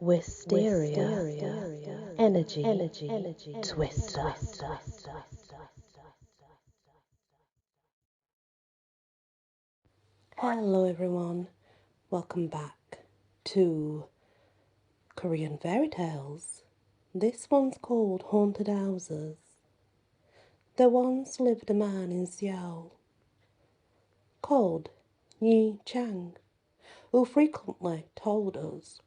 Wysteria, energy, twister. Hello everyone, welcome back to Korean fairy tales. This one's called Haunted Houses. There once lived a man in Seoul called Yi Chang, who frequently told us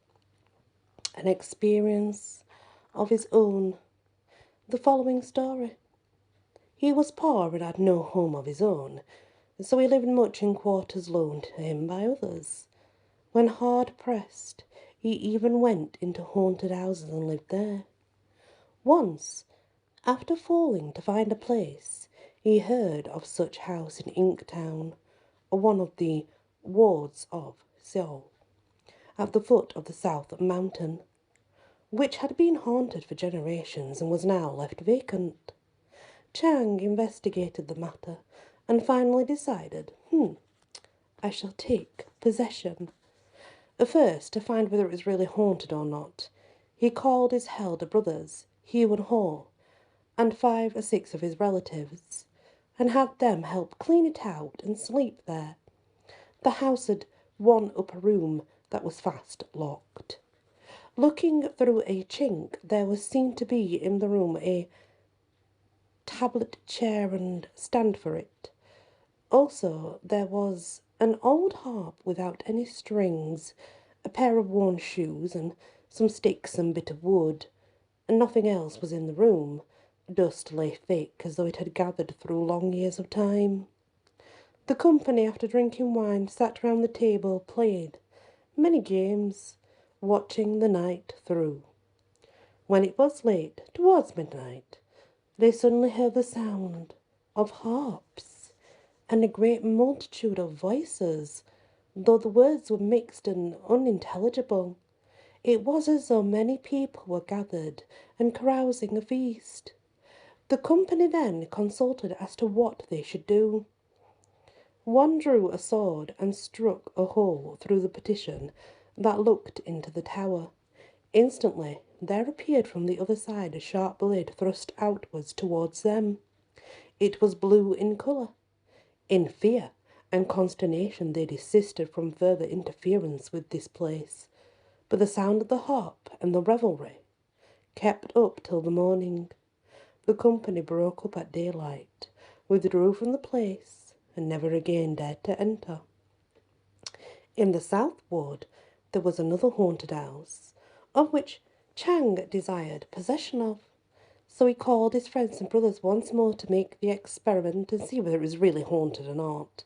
an experience of his own. The following story. He was poor and had no home of his own, so he lived much in quarters loaned to him by others. When hard pressed, he even went into haunted houses and lived there. Once, after falling to find a place, he heard of such house in Inktown, one of the wards of Seoul, at the foot of the South Mountain, which had been haunted for generations and was now left vacant. Chang investigated the matter and finally decided, I shall take possession. First, to find whether it was really haunted or not, he called his elder brothers, Hugh and Haw, and 5 or 6 of his relatives, and had them help clean it out and sleep there. The house had one upper room that was fast locked. Looking through a chink, there was seen to be in the room a tablet chair and stand for it. Also, there was an old harp without any strings, a pair of worn shoes, and some sticks and bit of wood, and nothing else was in the room. Dust lay thick, as though it had gathered through long years of time. The company, after drinking wine, sat round the table, played many games, watching the night through. When it was late, towards midnight, they suddenly heard the sound of harps and a great multitude of voices, though the words were mixed and unintelligible. It was as though many people were gathered and carousing a feast. The company then consulted as to what they should do. One drew a sword and struck a hole through the partition that looked into the tower. Instantly there appeared from the other side a sharp blade thrust outwards towards them. It was blue in colour. In fear and consternation they desisted from further interference with this place, but the sound of the harp and the revelry kept up till the morning. The company broke up at daylight, withdrew from the place, and never again dared to enter. In the south ward there was another haunted house, of which Chang desired possession of. So he called his friends and brothers once more to make the experiment and see whether it was really haunted or not.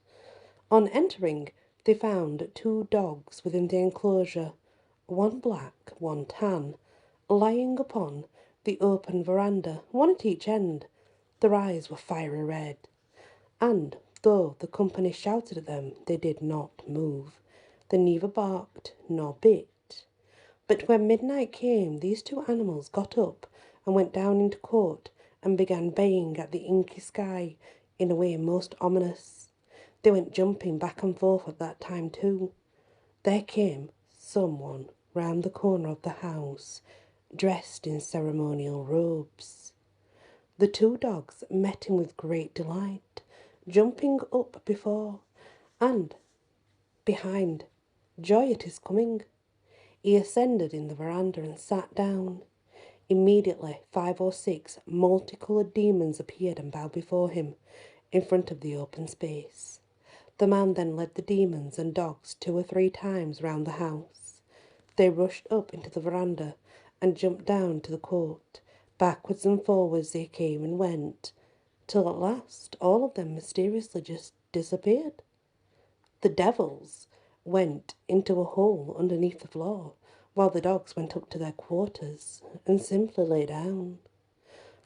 On entering, they found 2 dogs within the enclosure, one black, one tan, lying upon the open veranda, one at each end. Their eyes were fiery red, and though the company shouted at them, they did not move. They neither barked nor bit. But when midnight came, these 2 animals got up and went down into court and began baying at the inky sky in a way most ominous. They went jumping back and forth at that time too. There came someone round the corner of the house, dressed in ceremonial robes. The 2 dogs met him with great delight, jumping up before and behind, joy at his coming. He ascended in the veranda and sat down. Immediately 5 or 6 multicoloured demons appeared and bowed before him in front of the open space. The man then led the demons and dogs 2 or 3 times round the house. They rushed up into the veranda and jumped down to the court. Backwards and forwards they came and went, till at last all of them mysteriously just disappeared. The devils went into a hole underneath the floor, while the dogs went up to their quarters and simply lay down.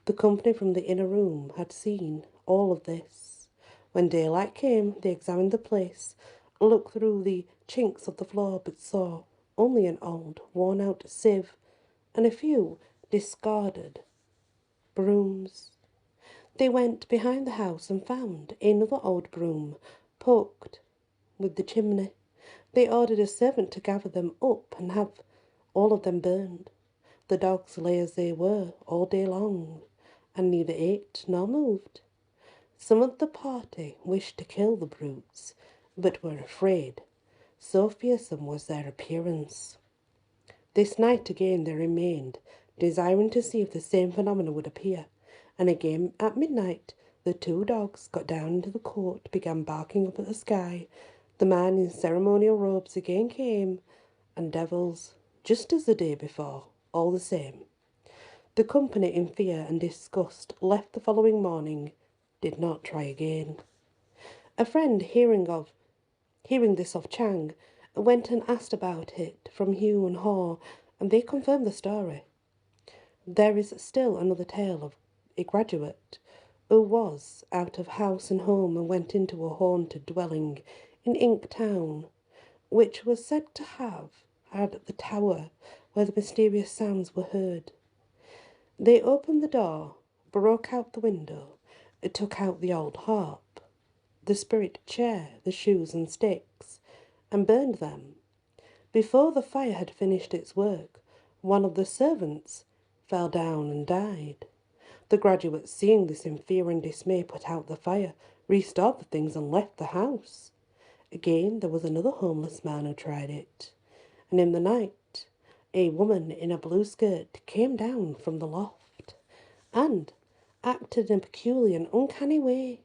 The company from the inner room had seen all of this. When daylight came, they examined the place, looked through the chinks of the floor, but saw only an old, worn-out sieve and a few discarded brooms. They went behind the house and found another old broom poked with the chimney. They ordered a servant to gather them up and have All of them burned. The dogs lay as they were all day long, and neither ate nor moved. Some of the party wished to kill the brutes, but were afraid, so fearsome was their appearance. This night again they remained, desiring to see if the same phenomena would appear, and again at midnight the two dogs got down into the court, began barking up at the sky. The man in ceremonial robes again came, and devils, just as the day before, all the same. The company, in fear and disgust, left the following morning, did not try again. A friend, hearing this of Chang, went and asked about it from Hugh and Haw, and they confirmed the story. There is still another tale of a graduate who was out of house and home and went into a haunted dwelling in Ink Town, which was said to have had the tower where the mysterious sounds were heard. They opened the door, broke out the window, took out the old harp, the spirit chair, the shoes and sticks, and burned them. Before the fire had finished its work, one of the servants fell down and died. The graduate, seeing this in fear and dismay, put out the fire, restored the things, and left the house. Again there was another homeless man who tried it, and in the night a woman in a blue skirt came down from the loft and acted in a peculiar and uncanny way.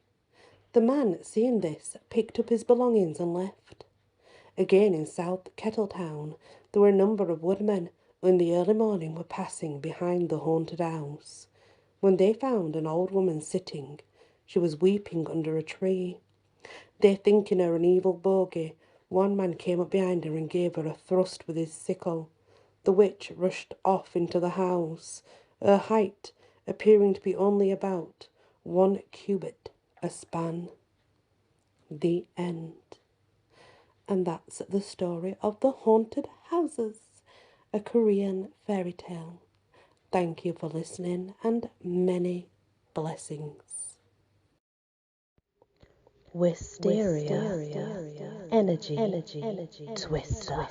The man, seeing this, picked up his belongings and left. Again in South Kettletown there were a number of woodmen who in the early morning were passing behind the haunted house, when they found an old woman sitting. She was weeping under a tree. They thinking her an evil bogey, one man came up behind her and gave her a thrust with his sickle. The witch rushed off into the house, her height appearing to be only about 1 cubit a span. The end. And that's the story of the haunted houses, a Korean fairy tale. Thank you for listening, and many blessings. Wysteria, energy, twister.